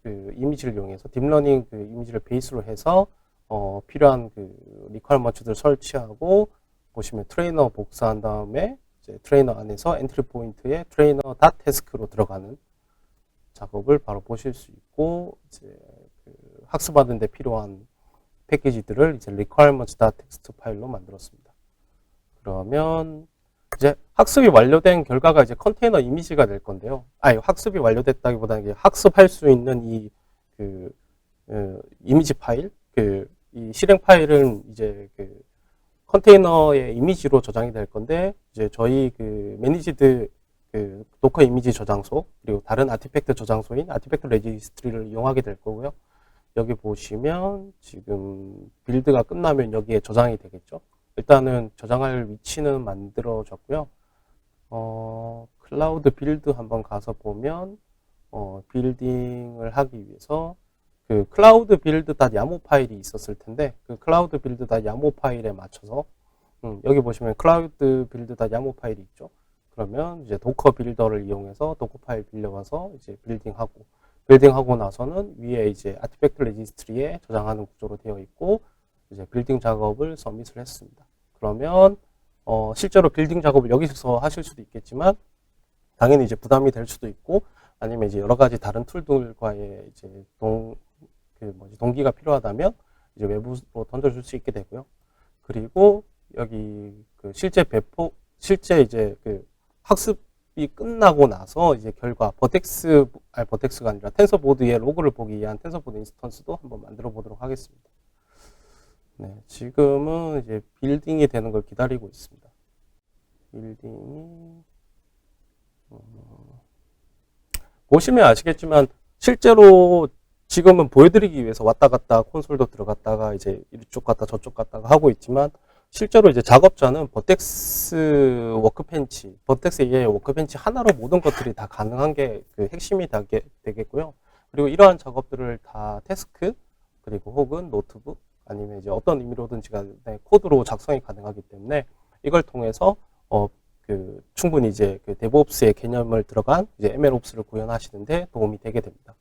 그 이미지를 이용해서 딥러닝 그 이미지를 베이스로 해서 필요한 그 리퀘어먼트들 설치하고 보시면 트레이너 복사한 다음에 이제 트레이너 안에서 엔트리 포인트에 트레이너 .task로 들어가는 작업을 바로 보실 수 있고 이제 그 학습하는 데 필요한 패키지들을 이제 requirements.txt 파일로 만들었습니다. 그러면 이제 학습이 완료된 결과가 이제 컨테이너 이미지가 될 건데요. 학습이 완료됐다기보다는 학습할 수 있는 이 이미지 파일, 이 실행 파일은 이제 그 컨테이너의 이미지로 저장이 될 건데 이제 저희 그 매니지드 그 도커 이미지 저장소 그리고 다른 아티팩트 저장소인 아티팩트 레지스트리를 이용하게 될 거고요. 여기 보시면 지금 빌드가 끝나면 여기에 저장이 되겠죠. 일단은 저장할 위치는 만들어졌고요. 클라우드 빌드 한번 가서 보면 빌딩을 하기 위해서 그 클라우드 빌드.yaml 파일이 있었을 텐데 그 클라우드 빌드.yaml 파일에 맞춰서 여기 보시면 클라우드 빌드.yaml 파일이 있죠. 그러면 이제 도커 빌더를 이용해서 도커 파일 빌려와서 이제 빌딩하고 나서는 위에 이제 아티팩트 레지스트리에 저장하는 구조로 되어 있고 이제 빌딩 작업을 서밋을 했습니다. 그러면 실제로 빌딩 작업을 여기서 하실 수도 있겠지만 당연히 이제 부담이 될 수도 있고 아니면 이제 여러 가지 다른 툴들과의 이제 동기가 필요하다면 이제 외부로 던져줄 수 있게 되고요. 그리고 여기 그 실제 이제 그 학습이 끝나고 나서 이제 결과 버텍스가 아니라 텐서보드의 로그를 보기 위한 텐서보드 인스턴스도 한번 만들어 보도록 하겠습니다. 네, 지금은 이제 빌딩이 되는 걸 기다리고 있습니다. 빌딩이 보시면 아시겠지만 실제로 지금은 보여드리기 위해서 왔다 갔다 콘솔도 들어갔다가 이제 이쪽 갔다 저쪽 갔다가 하고 있지만 실제로 이제 작업자는 버텍스 AI 워크벤치 하나로 모든 것들이 다 가능한 게 그 핵심이 되겠고요. 그리고 이러한 작업들을 다 태스크 그리고 혹은 노트북 아니면 이제 어떤 의미로든지 간에 코드로 작성이 가능하기 때문에 이걸 통해서 충분히 이제 그 데브옵스의 개념을 들어간 이제 MLOps를 구현하시는데 도움이 되게 됩니다.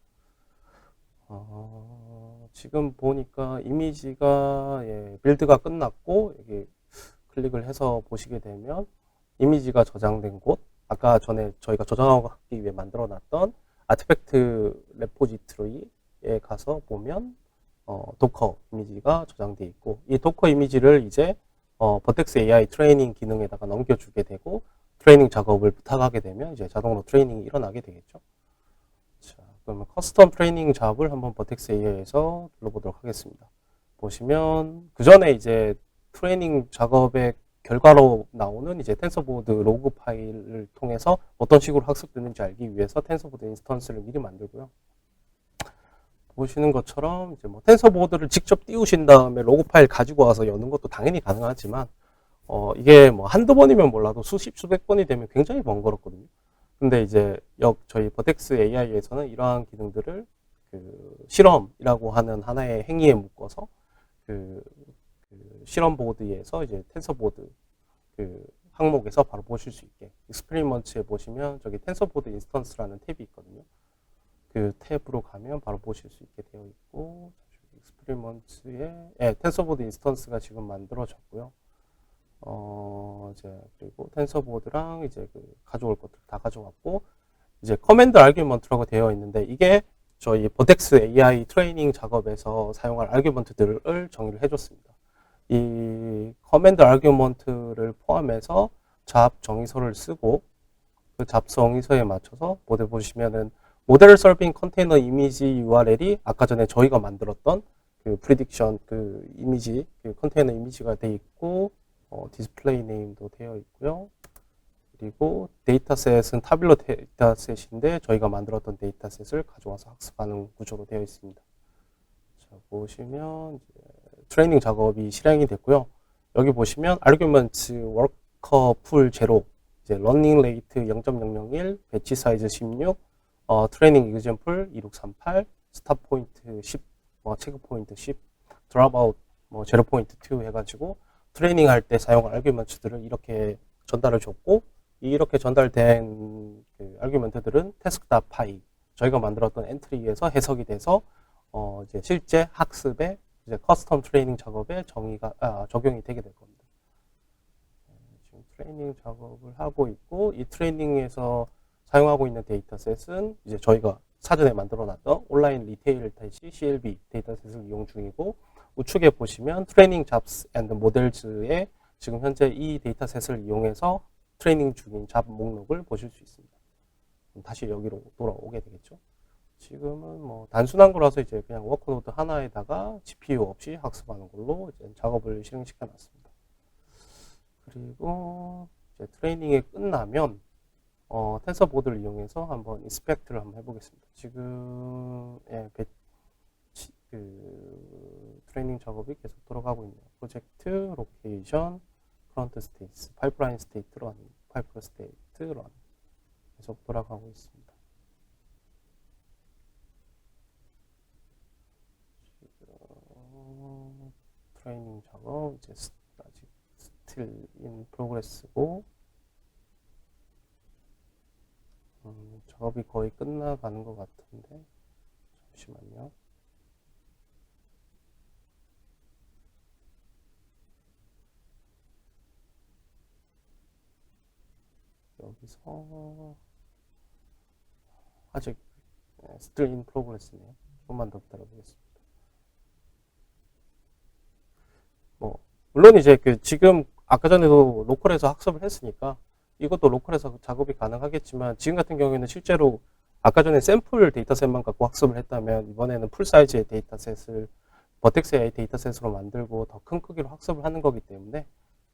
지금 보니까 이미지가 빌드가 끝났고 여기 클릭을 해서 보시게 되면 이미지가 저장된 곳 아까 전에 저희가 저장하기 위해 만들어 놨던 아티팩트 레포지토리에 가서 보면 도커 이미지가 저장되어 있고, 이 도커 이미지를 이제 버텍스 AI 트레이닝 기능에다가 넘겨주게 되고, 트레이닝 작업을 부탁하게 되면 이제 자동으로 트레이닝이 일어나게 되겠죠. 자, 그러면 커스텀 트레이닝 잡을 한번 버텍스 AI에서 눌러보도록 하겠습니다. 보시면 그 전에 이제 트레이닝 작업의 결과로 나오는 이제 텐서보드 로그 파일을 통해서 어떤 식으로 학습되는지 알기 위해서 텐서보드 인스턴스를 미리 만들고요. 보시는 것처럼 이제 뭐 텐서보드를 직접 띄우신 다음에 로그 파일 가지고 와서 여는 것도 당연히 가능하지만 이게 뭐 한두 번이면 몰라도 수십 수백 번이 되면 굉장히 번거롭거든요. 근데 이제 저희 버텍스 AI에서는 이러한 기능들을 그 실험이라고 하는 하나의 행위에 묶어서 그 실험 보드에서 이제 텐서보드 그 항목에서 바로 보실 수 있게, 익스페리먼트에 보시면 저기 텐서보드 인스턴스라는 탭이 있거든요. 그 탭으로 가면 바로 보실 수 있게 되어 있고, 익스페리먼트에 텐서보드 인스턴스가 지금 만들어졌고요. 이제 그리고 텐서보드랑 이제 가져올 것들 다 가져왔고, 이제 커맨드 아규먼트라고 되어 있는데, 이게 저희 버텍스 AI 트레이닝 작업에서 사용할 아규먼트들을 정의를 해줬습니다. 이 커맨드 아규먼트를 포함해서 잡 정의서를 쓰고, 그 잡 정의서에 맞춰서 보드 보시면은 모델 서빙 컨테이너 이미지 URL이 아까 전에 저희가 만들었던 그 프리딕션 그 이미지, 그 컨테이너 이미지가 되어 있고, 디스플레이 네임도 되어 있고요. 그리고 데이터셋은 타빌로 데이터셋인데 저희가 만들었던 데이터셋을 가져와서 학습하는 구조로 되어 있습니다. 자, 보시면 이제 트레이닝 작업이 실행이 됐고요. 여기 보시면 아르규먼트 워커 풀 제로, 이제 러닝 레이트 0.001, 배치 사이즈 16, 트레이닝 example 2638, 스탑 포인트 10, 체크 포인트 10, 드랍 아웃 0.2 해가지고 트레이닝 할 때 사용할 아규먼트들을 이렇게 전달을 줬고, 이렇게 전달된 그 아규먼트들은 task.py, 저희가 만들었던 엔트리에서 해석이 돼서 이제 실제 학습에 이제 커스텀 트레이닝 작업에 적용이 되게 될 겁니다. 지금 트레이닝 작업을 하고 있고, 이 트레이닝에서 사용하고 있는 데이터셋은 이제 저희가 사전에 만들어놨던 온라인 리테일 대시 CLB 데이터셋을 이용 중이고, 우측에 보시면 트레이닝 잡스 앤드 모델즈에 지금 현재 이 데이터셋을 이용해서 트레이닝 중인 잡 목록을 보실 수 있습니다. 다시 여기로 돌아오게 되겠죠. 지금은 뭐 단순한 거라서 이제 그냥 워크노드 하나에다가 GPU 없이 학습하는 걸로 이제 작업을 실행시켜 놨습니다. 그리고 이제 트레이닝이 끝나면 텐서보드를 이용해서 한번 인스펙트를 한번 해보겠습니다. 지금 트레이닝 작업이 계속 돌아가고 있네요. 프로젝트, 로케이션, 커런트 스테이트, 파이프라인 스테이트 런, 파이프 스테이트 런 계속 돌아가고 있습니다. 지금 트레이닝 작업 이제 아직 스틸 인 프로그레스고, 작업이 거의 끝나가는 것 같은데 잠시만요. 여기서 아직 still in progress네요. 조금만 더 기다려보겠습니다. 물론 이제 지금 아까 전에도 로컬에서 학습을 했으니까 이것도 로컬에서 작업이 가능하겠지만, 지금 같은 경우에는 실제로 아까 전에 샘플 데이터셋만 갖고 학습을 했다면 이번에는 풀 사이즈의 데이터셋을 버텍스 AI 데이터셋으로 만들고 더 큰 크기로 학습을 하는 거기 때문에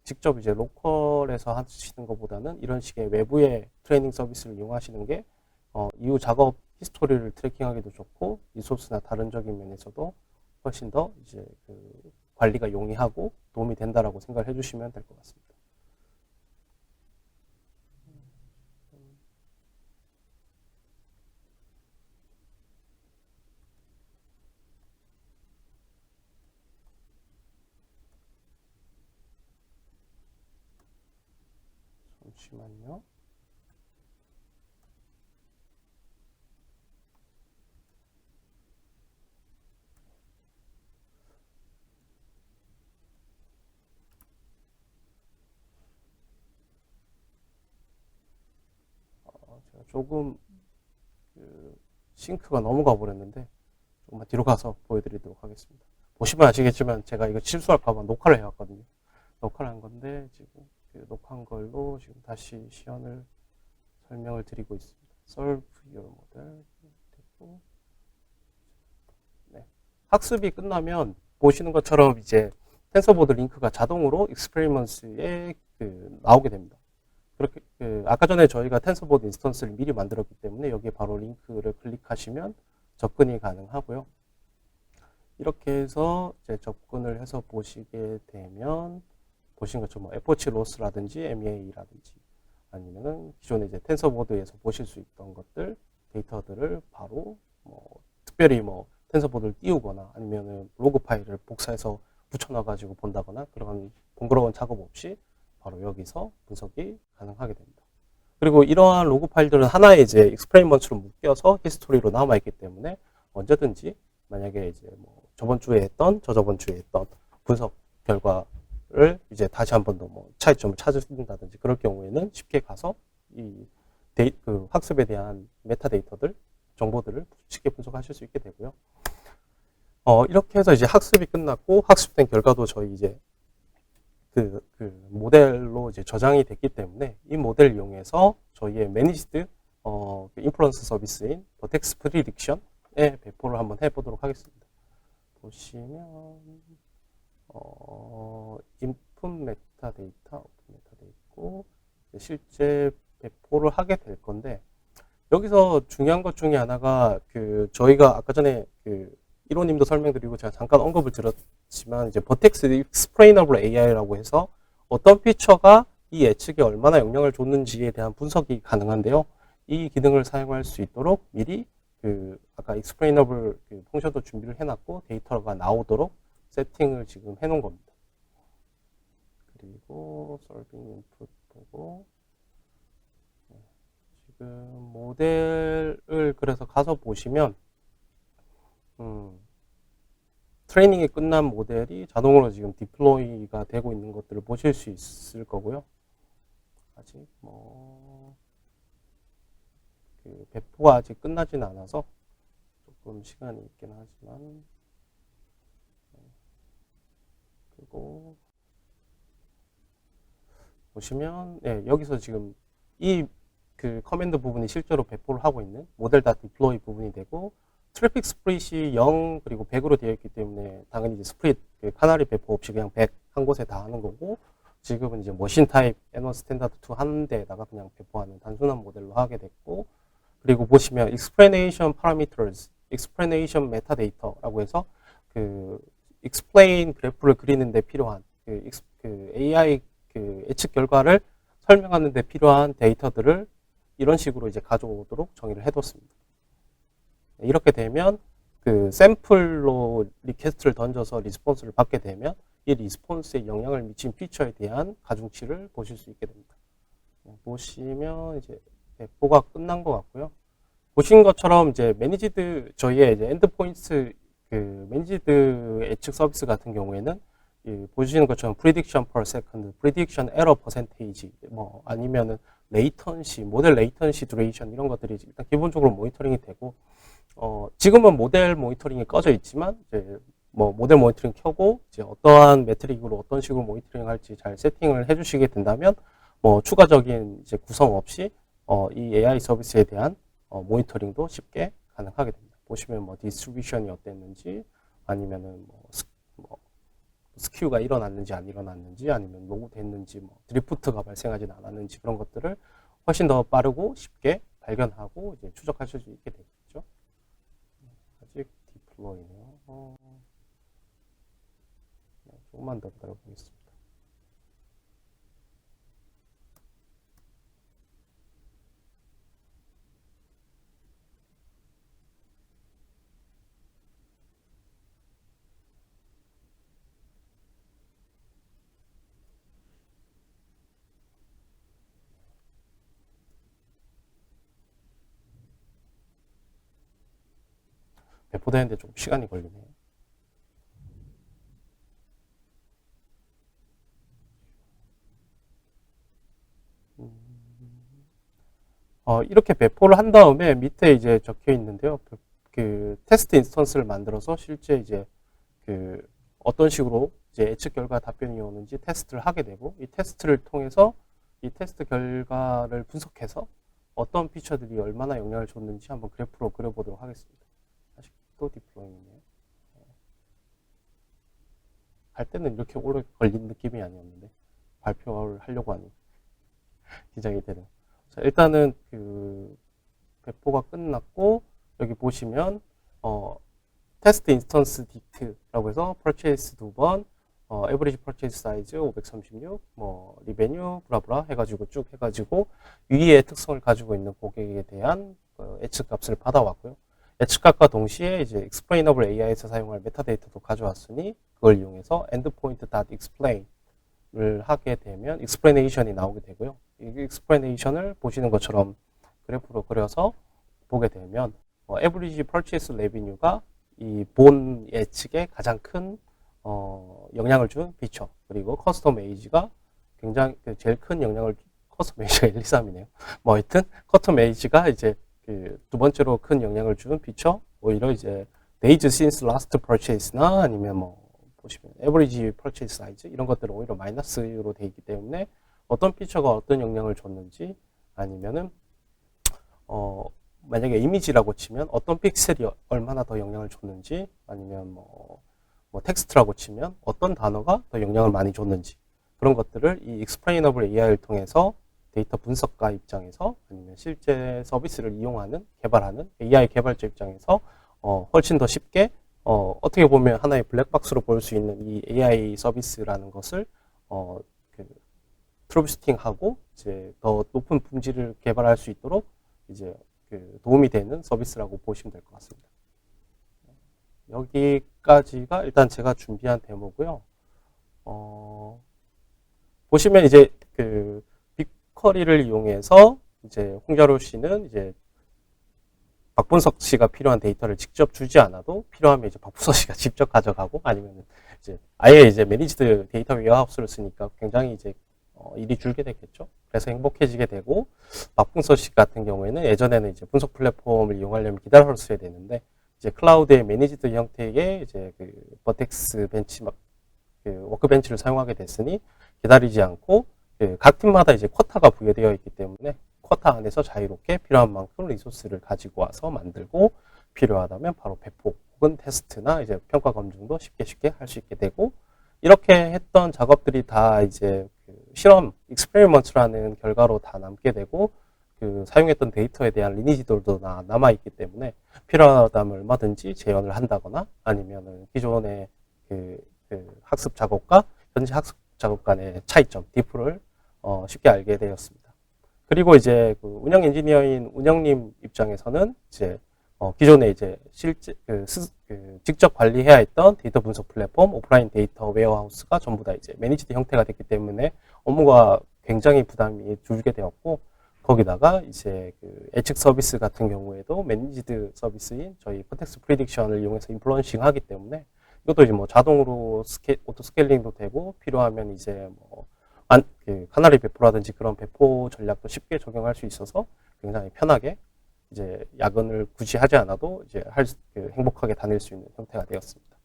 직접 이제 로컬에서 하시는 것보다는 이런 식의 외부의 트레이닝 서비스를 이용하시는 게 이후 작업 히스토리를 트래킹하기도 좋고, 리소스나 다른적인 면에서도 훨씬 더 이제 관리가 용이하고 도움이 된다라고 생각을 해주시면 될 것 같습니다. 잠시만요. 제가 조금 싱크가 넘어가 버렸는데 조금만 뒤로 가서 보여드리도록 하겠습니다. 보시면 아시겠지만 제가 이거 실수할까봐 녹화를 해왔거든요. 녹화를 한 건데 지금 그 녹화한 걸로 지금 다시 시연을 설명을 드리고 있습니다. Solve your model. 네. 학습이 끝나면 보시는 것처럼 이제 텐서보드 링크가 자동으로 익스페리먼스에 나오게 됩니다. 그렇게 아까 전에 저희가 텐서보드 인스턴스를 미리 만들었기 때문에 여기에 바로 링크를 클릭하시면 접근이 가능하고요. 이렇게 해서 이제 접근을 해서 보시게 되면 보신 것처럼 뭐 에포치 로스라든지 MEA라든지 아니면은 기존에 이제 텐서보드에서 보실 수 있던 것들 데이터들을 바로 뭐 특별히 뭐 텐서보드를 띄우거나 아니면은 로그 파일을 복사해서 붙여놔가지고 본다거나 그런 번거로운 작업 없이 바로 여기서 분석이 가능하게 됩니다. 그리고 이러한 로그 파일들은 하나의 이제 익스페리먼트로 묶여서 히스토리로 남아있기 때문에 언제든지 만약에 이제 뭐 저번 주에 했던 저저번 주에 했던 분석 결과를 이제 다시 한 번 더 뭐 차이점을 찾으신다든지 그럴 경우에는 쉽게 가서 이 그 학습에 대한 메타데이터들 정보들을 쉽게 분석하실 수 있게 되고요. 이렇게 해서 이제 학습이 끝났고 학습된 결과도 저희 이제 그 모델로 이제 저장이 됐기 때문에 이 모델을 이용해서 저희의 매니지드 인프런스 서비스인 버텍스 프리딕션에 배포를 한번 해보도록 하겠습니다. 보시면 인풋 메타데이터, 아웃풋 메타데이터 있고 실제 배포를 하게 될 건데 여기서 중요한 것 중에 하나가 저희가 아까 전에 이로님도 설명드리고 제가 잠깐 언급을 드렸지만 이제 버텍스 익스플레이너블 AI라고 해서 어떤 피처가 이 예측에 얼마나 영향을 줬는지에 대한 분석이 가능한데요. 이 기능을 사용할 수 있도록 미리 아까 explainable 펑션도 준비를 해놨고 데이터가 나오도록 세팅을 지금 해놓은 겁니다. 그리고 solving input 보고 지금 모델을 그래서 가서 보시면 트레이닝이 끝난 모델이 자동으로 지금 디플로이가 되고 있는 것들을 보실 수 있을 거고요. 아직 뭐 배포가 아직 끝나진 않아서 조금 시간이 있긴 하지만 그리고 보시면 여기서 지금 이 커맨드 부분이 실제로 배포를 하고 있는 모델.deploy 부분이 되고 트래픽 스프릿이 0 그리고 100으로 되어 있기 때문에 당연히 이제 스프릿 카나리 배포 없이 그냥 100 한 곳에 다 하는 거고 지금은 이제 머신 타입 N1 스탠다드 2 한 대에다가 그냥 배포하는 단순한 모델로 하게 됐고 그리고 보시면 explanation parameters, explanation metadata라고 해서 explain 그래프를 그리는 데 필요한 AI 예측 결과를 설명하는 데 필요한 데이터들을 이런 식으로 이제 가져오도록 정의를 해뒀습니다. 이렇게 되면 샘플로 리퀘스트를 던져서 리스폰스를 받게 되면 이 리스폰스에 영향을 미친 피처에 대한 가중치를 보실 수 있게 됩니다. 보시면 이제 배포가 끝난 것 같고요. 보신 것처럼 이제 매니지드 저희의 이제 엔드포인트 매니지드 예측 서비스 같은 경우에는 보시는 것처럼 prediction per second, prediction error percentage, 뭐 아니면은 latency, 모델 latency duration 이런 것들이 일단 기본적으로 모니터링이 되고 지금은 모델 모니터링이 꺼져 있지만 이제 뭐 모델 모니터링 켜고 이제 어떠한 매트릭으로 어떤 식으로 모니터링 할지 잘 세팅을 해주시게 된다면 뭐 추가적인 이제 구성 없이 이 AI 서비스에 대한 모니터링도 쉽게 가능하게 됩니다. 보시면 뭐 디스트리뷰션이 어땠는지 아니면은 뭐 스큐가 일어났는지 안 일어났는지 아니면 로그 됐는지 뭐 드리프트가 발생하진 않았는지 그런 것들을 훨씬 더 빠르고 쉽게 발견하고 이제 추적하실 수 있게 되겠죠. 아직 디플로이네요. 조금만 더 기다려 보겠습니다. 배포되는데 좀 시간이 걸리네요. 이렇게 배포를 한 다음에 밑에 이제 적혀 있는데요. 그 테스트 인스턴스를 만들어서 실제 이제 그 어떤 식으로 이제 예측 결과 답변이 오는지 테스트를 하게 되고, 이 테스트를 통해서 이 테스트 결과를 분석해서 어떤 피처들이 얼마나 영향을 줬는지 한번 그래프로 그려보도록 하겠습니다. 아직도 디플로잉이네요. 할 때는 이렇게 오래 걸린 느낌이 아니었는데 발표를 하려고 하니 긴장이 되네요. 자, 일단은 그 배포가 끝났고, 여기 보시면 테스트 인스턴스 디트라고 해서 purchase 2번, average purchase size 536, 뭐 리베뉴 브라브라 해가지고 쭉 해가지고 위의 특성을 가지고 있는 고객에 대한 예측 값을 받아왔고요. 예측 값과 동시에 이제 explainable AI에서 사용할 메타데이터도 가져왔으니 그걸 이용해서 endpoint.explain을 하게 되면 explanation이 나오게 되고요. 이 explanation을 보시는 것처럼 그래프로 그려서 보게 되면 average purchase revenue가 이 본 예측에 가장 큰 영향을 준 피처, 그리고 커스텀 에이지가 굉장히 제일 큰 영향을, 커스텀 에이지가 1, 2, 3이네요. 뭐 하여튼 커스텀 에이지가 이제 그 두 번째로 큰 영향을 준 피처, 오히려 이제 days since last purchase나 아니면 뭐 보시면 average purchase size 이런 것들은 오히려 마이너스로 되어 있기 때문에 어떤 피처가 어떤 영향을 줬는지, 아니면은 만약에 이미지라고 치면 어떤 픽셀이 얼마나 더 영향을 줬는지, 아니면 뭐 텍스트라고 치면 어떤 단어가 더 영향을 많이 줬는지, 그런 것들을 이 explainable AI를 통해서 데이터 분석가 입장에서, 아니면 실제 서비스를 이용하는 개발하는 AI 개발자 입장에서 훨씬 더 쉽게 어떻게 보면 하나의 블랙박스로 볼 수 있는 이 AI 서비스라는 것을 트러블슈팅하고 이제 더 높은 품질을 개발할 수 있도록 이제 도움이 되는 서비스라고 보시면 될 것 같습니다. 여기까지가 일단 제가 준비한 데모고요. 보시면 이제 그 빅쿼리를 이용해서 이제 홍자로 씨는 이제 박분석 씨가 필요한 데이터를 직접 주지 않아도 필요하면 이제 박분석 씨가 직접 가져가고, 아니면 이제 아예 이제 매니지드 데이터 웨어하우스를 쓰니까 굉장히 이제 일이 줄게 되겠죠. 그래서 행복해지게 되고, 박분석 씨 같은 경우에는 예전에는 이제 분석 플랫폼을 이용하려면 기다렸어야 되는데, 이제 클라우드의 매니지드 형태의 이제 그 버텍스 벤치 그 워크벤치를 사용하게 됐으니 기다리지 않고 각 팀마다 이제 쿼타가 부여되어 있기 때문에 쿼타 안에서 자유롭게 필요한 만큼 리소스를 가지고 와서 만들고, 필요하다면 바로 배포 혹은 테스트나 이제 평가 검증도 쉽게 할 수 있게 되고, 이렇게 했던 작업들이 다 이제 실험, 익스페리먼트라는 결과로 다 남게 되고, 그 사용했던 데이터에 대한 리니지들도 남아있기 때문에 필요하다면 얼마든지 재현을 한다거나, 아니면은 기존의 그 학습 작업과 현재 학습 작업 간의 차이점, 디프를 쉽게 알게 되었습니다. 그리고 이제 그 운영 엔지니어인 운영님 입장에서는 이제 기존에 이제 실제 직접 관리해야 했던 데이터 분석 플랫폼, 오프라인 데이터 웨어하우스가 전부 다 이제 매니지드 형태가 됐기 때문에 업무가 굉장히 부담이 줄게 되었고, 거기다가 이제 그 예측 서비스 같은 경우에도 매니지드 서비스인 저희 버텍스 프리딕션을 이용해서 인플루언싱 하기 때문에 이것도 이제 뭐 자동으로 오토 스케일링도 되고, 필요하면 이제 뭐 카나리 배포라든지 그런 배포 전략도 쉽게 적용할 수 있어서 굉장히 편하게 이제 야근을 굳이 하지 않아도 이제 행복하게 다닐 수 있는 형태가 되었습니다.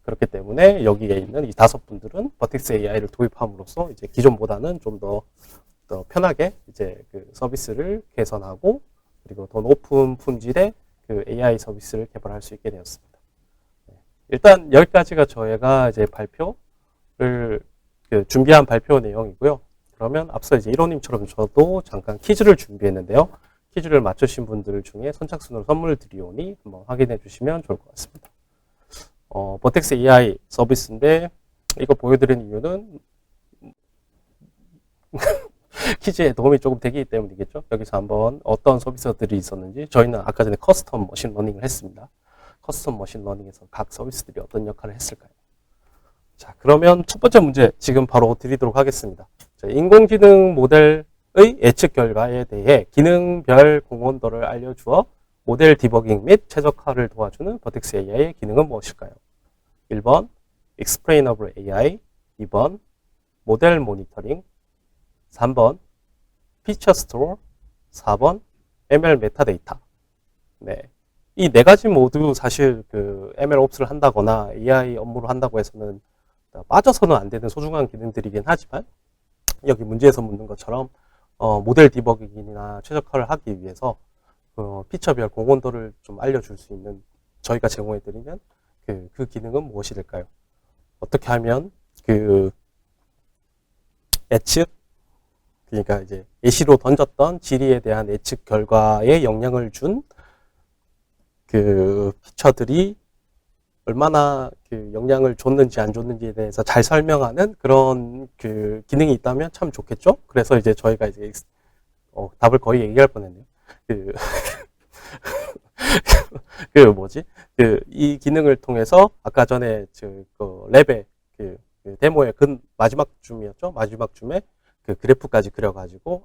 그렇기 때문에 여기에 있는 이 5분들은 버텍스 AI를 도입함으로써 이제 기존보다는 좀 더 편하게 이제 그 서비스를 개선하고, 그리고 더 높은 품질의 그 AI 서비스를 개발할 수 있게 되었습니다. 일단 여기까지가 저희가 이제 발표를 준비한 발표 내용이고요. 그러면 앞서 이제 1호님처럼 저도 잠깐 퀴즈를 준비했는데요. 퀴즈를 맞추신 분들 중에 선착순으로 선물을 드리오니 한번 확인해 주시면 좋을 것 같습니다. 버텍스 AI 서비스인데 이거 보여드리는 이유는 퀴즈에 도움이 조금 되기 때문이겠죠. 여기서 한번 어떤 서비스들이 있었는지, 저희는 아까 전에 커스텀 머신러닝을 했습니다. 커스텀 머신러닝에서 각 서비스들이 어떤 역할을 했을까요? 자, 그러면 첫 번째 문제 지금 바로 드리도록 하겠습니다. 자, 인공지능 모델의 예측 결과에 대해 기능별 공헌도를 알려주어 모델 디버깅 및 최적화를 도와주는 버텍스 AI의 기능은 무엇일까요? 1번 Explainable AI, 2번 모델 모니터링, 3번 피처 스토어, 4번 ML 메타데이터. 네, 이 네 가지 모두 사실 그 MLOps를 한다거나 AI 업무를 한다고 해서는 빠져서는 안 되는 소중한 기능들이긴 하지만 여기 문제에서 묻는 것처럼 모델 디버깅이나 최적화를 하기 위해서 피처별 공헌도를 좀 알려줄 수 있는 저희가 제공해드리는 그 기능은 무엇이 될까요? 어떻게 하면 그 예측, 그러니까 이제 예시로 던졌던 지리에 대한 예측 결과에 영향을 준 그 피처들이 얼마나 그 영향을 줬는지 안 줬는지에 대해서 잘 설명하는 그런 그 기능이 있다면 참 좋겠죠? 그래서 이제 저희가 이제 답을 거의 얘기할 뻔했네요. 그, 그 뭐지? 이 기능을 통해서 아까 전에 그 랩의 그 데모의 마지막 줌이었죠? 마지막 줌에 그 그래프까지 그려가지고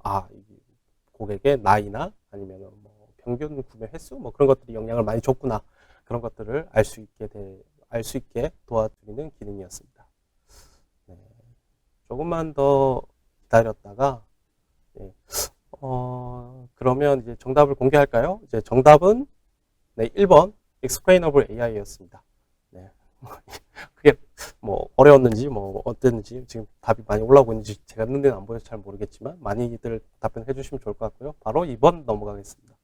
고객의 나이나 아니면 뭐 평균 구매 횟수 뭐 그런 것들이 영향을 많이 줬구나, 그런 것들을 알 수 있게 도와드리는 기능이었습니다. 네. 조금만 더 기다렸다가 네. 그러면 이제 정답을 공개할까요? 이제 정답은 네, 1번 Explainable AI였습니다. 네. 그게 뭐 어려웠는지 뭐 어땠는지 지금 답이 많이 올라오고 있는지 제가 눈에는 안 보여서 잘 모르겠지만 많이들 답변해 주시면 좋을 것 같고요. 바로 2번 넘어가겠습니다.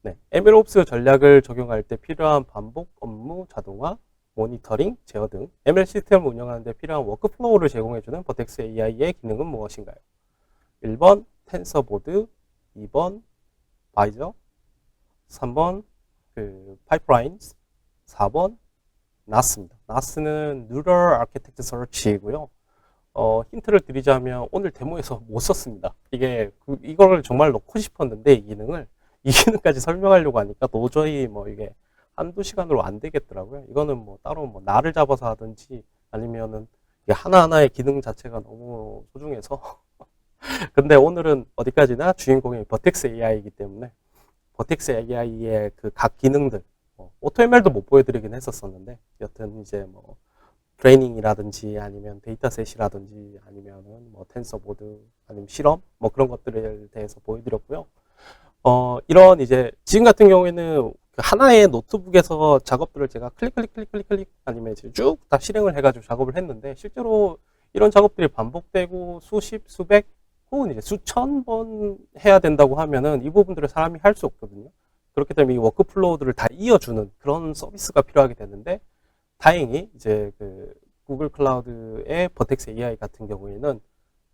네, MLOps 전략을 적용할 때 필요한 반복 업무 자동화, 모니터링, 제어 등 ML 시스템을 운영하는 데 필요한 워크플로우를 제공해주는 버텍스 AI의 기능은 무엇인가요? 1번 텐서보드, 2번 바이저, 3번 파이프라인스, 4번 나스입니다. 나스는 Neural Architect Search이고요. 힌트를 드리자면 오늘 데모에서 못 썼습니다. 이걸 정말 넣고 싶었는데 이 기능까지 설명하려고 하니까 도저히 뭐 이게 한두 시간으로 안 되겠더라고요. 이거는 뭐 따로 뭐 날을 잡아서 하든지 아니면은 이게 하나하나의 기능 자체가 너무 소중해서 근데 오늘은 어디까지나 주인공이 버텍스 AI이기 때문에 버텍스 AI의 그 각 기능들, AutoML도 못 보여드리긴 했었었는데 여튼 이제 뭐 트레이닝이라든지 아니면 데이터셋이라든지 아니면은 뭐 텐서보드 아니면 실험 뭐 그런 것들에 대해서 보여드렸고요. 이런 이제 지금 같은 경우에는 하나의 노트북에서 작업들을 제가 클릭 아니면 이제 쭉 다 실행을 해가지고 작업을 했는데 실제로 이런 작업들이 반복되고 수십, 수백 혹은 이제 수천 번 해야 된다고 하면은 이 부분들을 사람이 할 수 없거든요. 그렇기 때문에 이 워크플로우들을 다 이어주는 그런 서비스가 필요하게 되는데 다행히 이제 그 구글 클라우드의 버텍스 AI 같은 경우에는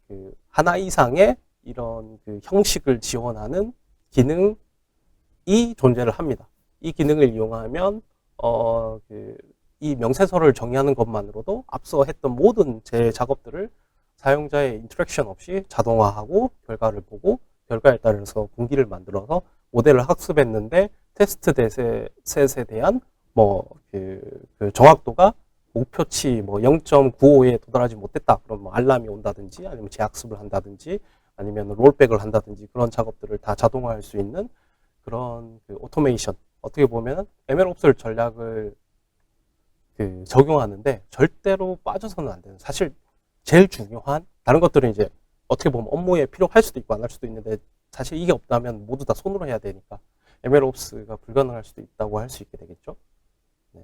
그 하나 이상의 이런 그 형식을 지원하는 기능이 존재를 합니다. 이 기능을 이용하면 이 명세서를 정의하는 것만으로도 앞서 했던 모든 제 작업들을 사용자의 인터랙션 없이 자동화하고 결과를 보고 결과에 따라서 분기를 만들어서 모델을 학습했는데 테스트 셋에 대한 그 정확도가 목표치 0.95에 도달하지 못했다. 그럼 뭐 알람이 온다든지 아니면 재학습을 한다든지 아니면 롤백을 한다든지 그런 작업들을 다 자동화할 수 있는 그런 그 오토메이션. 어떻게 보면 MLOps 전략을 적용하는데 절대로 빠져서는 안 되는, 사실 제일 중요한, 다른 것들은 이제 어떻게 보면 업무에 필요할 수도 있고 안 할 수도 있는데 사실 이게 없다면 모두 다 손으로 해야 되니까 MLOps가 불가능할 수도 있다고 할 수 있게 되겠죠. 네.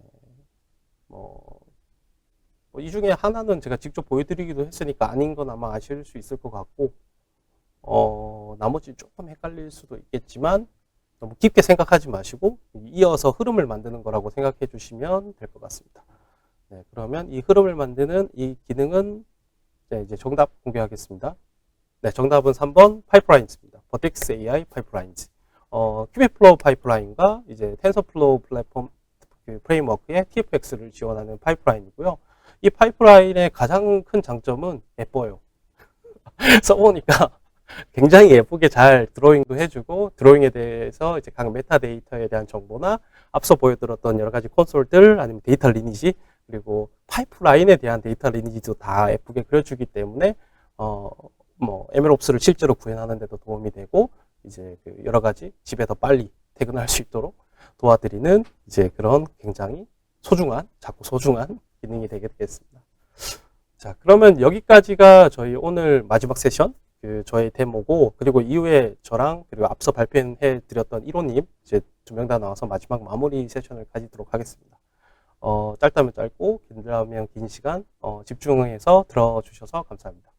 이 중에 하나는 제가 직접 보여드리기도 했으니까 아닌 건 아마 아실 수 있을 것 같고, 나머지 조금 헷갈릴 수도 있겠지만 너무 깊게 생각하지 마시고 이어서 흐름을 만드는 거라고 생각해 주시면 될 것 같습니다. 네, 그러면 이 흐름을 만드는 이 기능은 이제 정답 공개하겠습니다. 네, 정답은 3번 파이프라인즈입니다. 버텍스 AI 파이프라인즈. 큐빅플로우 파이프라인과 이제 텐서플로우 플랫폼 프레임워크의 TFX를 지원하는 파이프라인이고요. 이 파이프라인의 가장 큰 장점은 예뻐요. 써보니까 굉장히 예쁘게 잘 드로잉도 해주고, 드로잉에 대해서 이제 각 메타데이터에 대한 정보나 앞서 보여드렸던 여러 가지 콘솔들 아니면 데이터 리니지, 그리고 파이프라인에 대한 데이터 리니지도 다 예쁘게 그려주기 때문에 MLOps를 실제로 구현하는 데도 도움이 되고, 이제 여러 가지 집에 더 빨리 퇴근할 수 있도록 도와드리는 이제 그런 굉장히 자꾸 소중한 기능이 되겠습니다. 자, 그러면 여기까지가 저희 오늘 마지막 세션, 그 저의 데모고, 그리고 이후에 저랑 그리고 앞서 발표해 드렸던 1호님 이제 두 명 다 나와서 마지막 마무리 세션을 가지도록 하겠습니다. 짧다면 짧고 길다면 긴 시간 집중해서 들어주셔서 감사합니다.